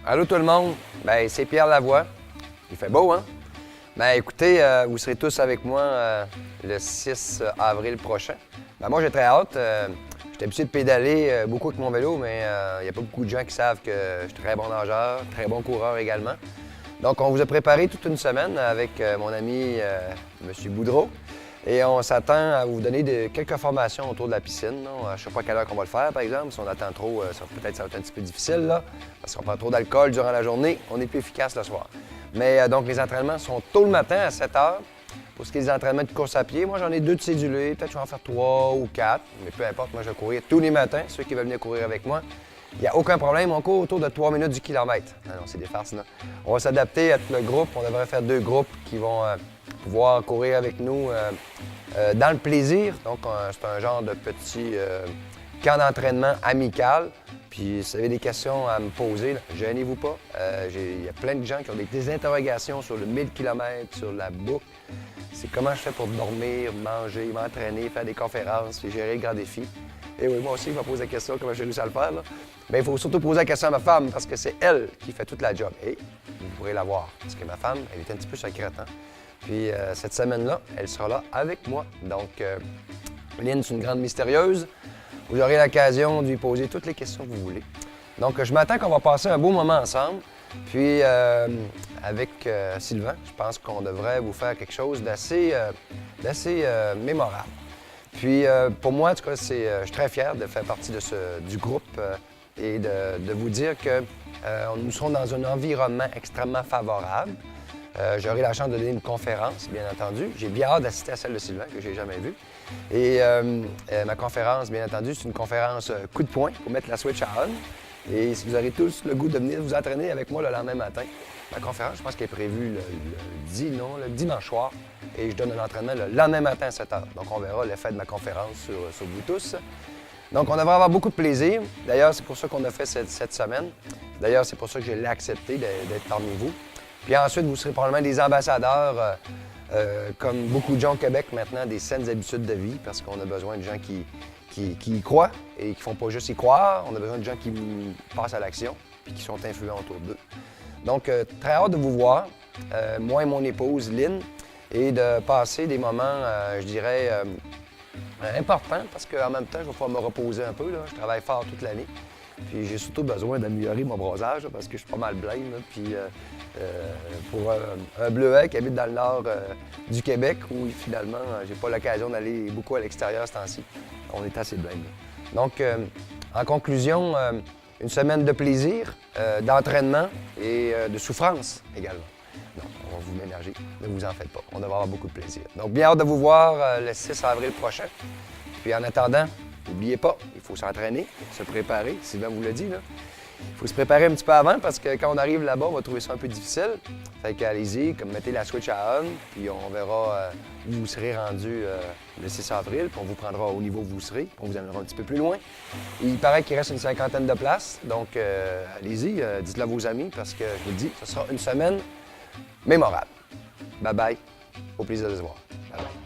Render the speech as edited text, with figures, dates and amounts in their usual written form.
Allô tout le monde, c'est Pierre Lavoie. Il fait beau, hein? Écoutez, vous serez tous avec moi le 6 avril prochain. Moi, j'ai très hâte. J'étais habitué de pédaler beaucoup avec mon vélo, mais il n'y a pas beaucoup de gens qui savent que je suis très bon nageur, très bon coureur également. Donc, on vous a préparé toute une semaine avec mon ami M. Boudreau. Et on s'attend à vous donner quelques formations autour de la piscine. Là. Je ne sais pas à quelle heure qu'on va le faire, par exemple. Si on attend trop, peut-être ça va être un petit peu difficile, là, parce qu'on prend trop d'alcool durant la journée. On est plus efficace le soir. Donc, les entraînements sont tôt le matin à 7 h. Pour ce qui est des entraînements de course à pied, moi, j'en ai 2 de cédulés. Peut-être que je vais en faire 3 ou 4. Mais peu importe, moi, je vais courir tous les matins. Ceux qui veulent venir courir avec moi, il n'y a aucun problème. On court autour de 3 minutes du kilomètre. Non, c'est des farces, là. On va s'adapter à tout le groupe. On devrait faire 2 groupes qui vont pouvoir courir avec nous dans le plaisir. Donc, c'est un genre de petit camp d'entraînement amical. Puis, si vous avez des questions à me poser, gênez-vous pas. Il y a plein de gens qui ont des interrogations sur le 1000 km, sur la boucle. C'est comment je fais pour dormir, manger, m'entraîner, faire des conférences, puis gérer le grand défi. Et oui, moi aussi, je me pose la question comment j'ai réussi à le faire. Mais il faut surtout poser la question à ma femme parce que c'est elle qui fait toute la job. Et vous pourrez la voir parce que ma femme, elle est un petit peu secrète. Hein? Puis cette semaine-là, elle sera là avec moi. Donc, Lynn, c'est une grande mystérieuse. Vous aurez l'occasion de lui poser toutes les questions que vous voulez. Donc, je m'attends qu'on va passer un beau moment ensemble. Puis, avec Sylvain, je pense qu'on devrait vous faire quelque chose d'assez mémorable. Puis, pour moi, en tout cas, je suis très fier de faire partie du groupe et de vous dire que nous serons dans un environnement extrêmement favorable. J'aurai la chance de donner une conférence, bien entendu. J'ai bien hâte d'assister à celle de Sylvain, que je n'ai jamais vue. Et ma conférence, bien entendu, c'est une conférence coup de poing pour mettre la switch à on. Et si vous aurez tous le goût de venir vous entraîner avec moi le lendemain matin, ma conférence, je pense qu'elle est prévue le dimanche soir. Et je donne un entraînement le lendemain matin à 7 h. Donc, on verra l'effet de ma conférence sur vous tous. Donc, on devrait avoir beaucoup de plaisir. D'ailleurs, c'est pour ça qu'on a fait cette semaine. D'ailleurs, c'est pour ça que je l'ai accepté d'être parmi vous. Puis ensuite, vous serez probablement des ambassadeurs, comme beaucoup de gens au Québec maintenant, des saines habitudes de vie, parce qu'on a besoin de gens qui y croient et qui ne font pas juste y croire. On a besoin de gens qui passent à l'action et qui sont influents autour d'eux. Donc, très hâte de vous voir, moi et mon épouse, Lynn, et de passer des moments, je dirais, importants, parce qu'en même temps, je vais pouvoir me reposer un peu. Là. Je travaille fort toute l'année. Puis j'ai surtout besoin d'améliorer mon bronzage, là, parce que je suis pas mal blême. Là. Puis pour un bleuet qui habite dans le nord du Québec, où finalement, j'ai pas l'occasion d'aller beaucoup à l'extérieur ce temps-ci, on est assez blême. Donc, en conclusion, une semaine de plaisir, d'entraînement et de souffrance également. Donc, on va vous ménager, ne vous en faites pas. On devrait avoir beaucoup de plaisir. Donc, bien hâte de vous voir le 6 avril prochain. Puis en attendant, n'oubliez pas, il faut s'entraîner, se préparer. Sylvain vous l'a dit, là. Il faut se préparer un petit peu avant parce que quand on arrive là-bas, on va trouver ça un peu difficile. Fait qu'allez-y, mettez la switch à on, puis on verra où vous serez rendu le 6 avril, puis on vous prendra au niveau où vous serez, puis on vous amènera un petit peu plus loin. Il paraît qu'il reste une 50aine de places, donc allez-y, dites-le à vos amis parce que je vous le dis, ce sera une semaine mémorable. Bye bye, au plaisir de se voir. Bye bye.